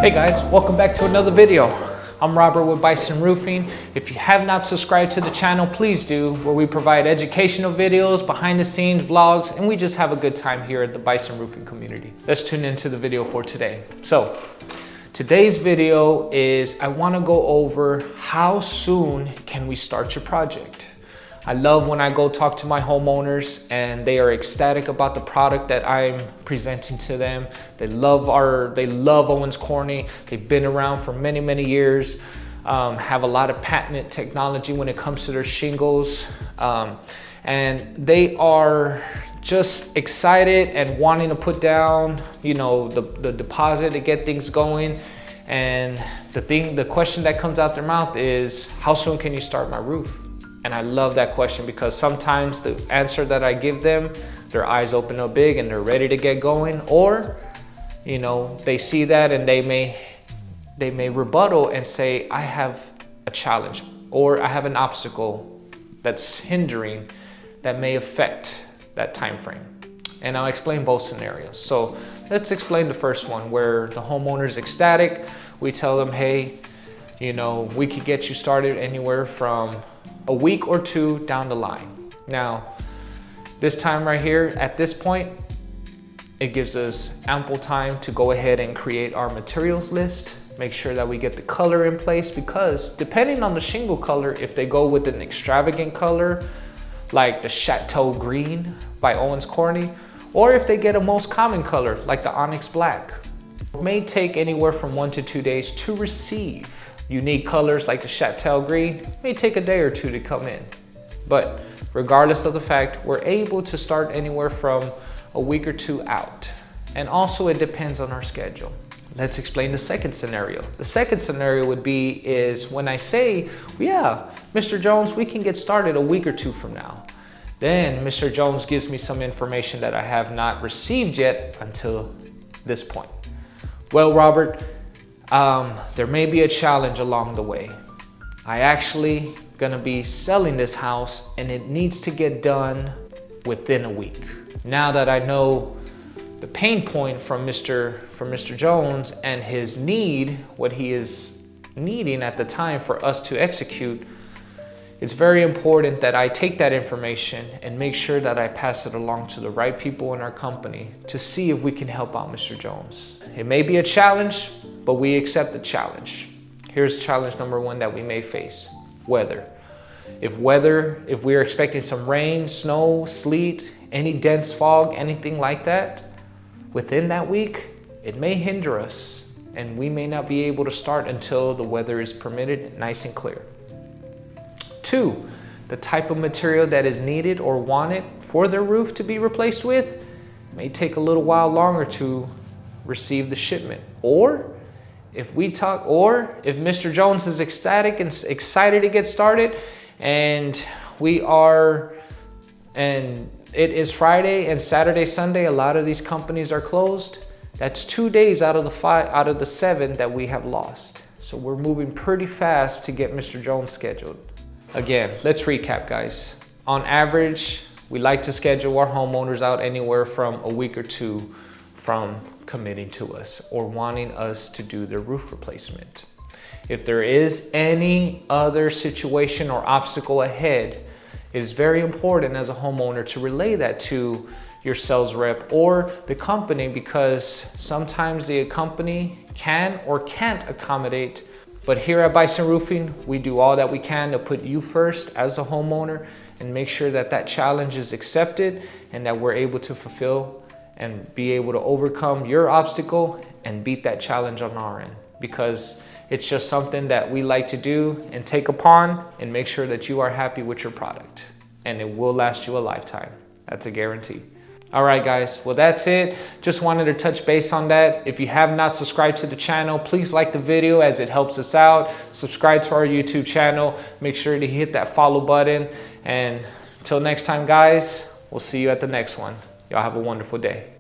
Hey guys, welcome back to another video. I'm Robert with Bison Roofing. If you have not subscribed to the channel, please do, where we provide educational videos, behind the scenes vlogs, and we just have a good time here at the Bison Roofing community. Let's tune into the video for today. So today's video is I want to go over how soon can we start your project. I love when I go talk to my homeowners and they are ecstatic about the product that I'm presenting to them. They love Owens Corning. They've been around for many, many years, have a lot of patented technology when it comes to their shingles. And they are just excited and wanting to put down, you know, the deposit to get things going. And the question that comes out their mouth is, how soon can you start my roof? And I love that question because sometimes the answer that I give them, their eyes open up big and they're ready to get going. Or, you know, they see that and they may rebuttal and say, I have a challenge or I have an obstacle that's hindering that may affect that time frame. And I'll explain both scenarios. So let's explain the first one where the homeowner is ecstatic. We tell them, hey, you know, we could get you started anywhere from a week or two down the line. Now, this time right here, at this point, it gives us ample time to go ahead and create our materials list, make sure that we get the color in place, because depending on the shingle color, if they go with an extravagant color, like the Chateau Green by Owens Corning, or if they get a most common color, like the Onyx Black, it may take anywhere from 1 to 2 days to receive. Unique colors like the Chateau Green may take a day or two to come in. But regardless of the fact, we're able to start anywhere from a week or two out. And also it depends on our schedule. Let's explain the second scenario. The second scenario would be is when I say, yeah, Mr. Jones, we can get started a week or two from now. Then Mr. Jones gives me some information that I have not received yet until this point. Well, Robert, there may be a challenge along the way. I actually gonna be selling this house and it needs to get done within a week. Now that I know the pain point from Mr. Jones and his need, what he is needing at the time for us to execute, it's very important that I take that information and make sure that I pass it along to the right people in our company to see if we can help out Mr. Jones. It may be a challenge, but we accept the challenge. Here's challenge number one that we may face: weather. If we are expecting some rain, snow, sleet, any dense fog, anything like that, within that week, it may hinder us and we may not be able to start until the weather is permitted, nice and clear. 2, the type of material that is needed or wanted for their roof to be replaced with may take a little while longer to receive the shipment. Or if Mr. Jones is ecstatic and excited to get started and it is Friday and Saturday, Sunday, a lot of these companies are closed, that's 2 days out of the 7 that we have lost. So we're moving pretty fast to get Mr. Jones scheduled. Again, let's recap, guys. On average, we like to schedule our homeowners out anywhere from a week or two from committing to us or wanting us to do their roof replacement. If there is any other situation or obstacle ahead, it is very important as a homeowner to relay that to your sales rep or the company, because sometimes the company can or can't accommodate. But here at Bison Roofing, we do all that we can to put you first as a homeowner and make sure that that challenge is accepted and that we're able to fulfill and be able to overcome your obstacle and beat that challenge on our end, because it's just something that we like to do and take upon and make sure that you are happy with your product and it will last you a lifetime. That's a guarantee. All right, guys, well, that's it. Just wanted to touch base on that. If you have not subscribed to the channel, please like the video as it helps us out. Subscribe to our YouTube channel. Make sure to hit that follow button. And until next time, guys, we'll see you at the next one. Y'all have a wonderful day.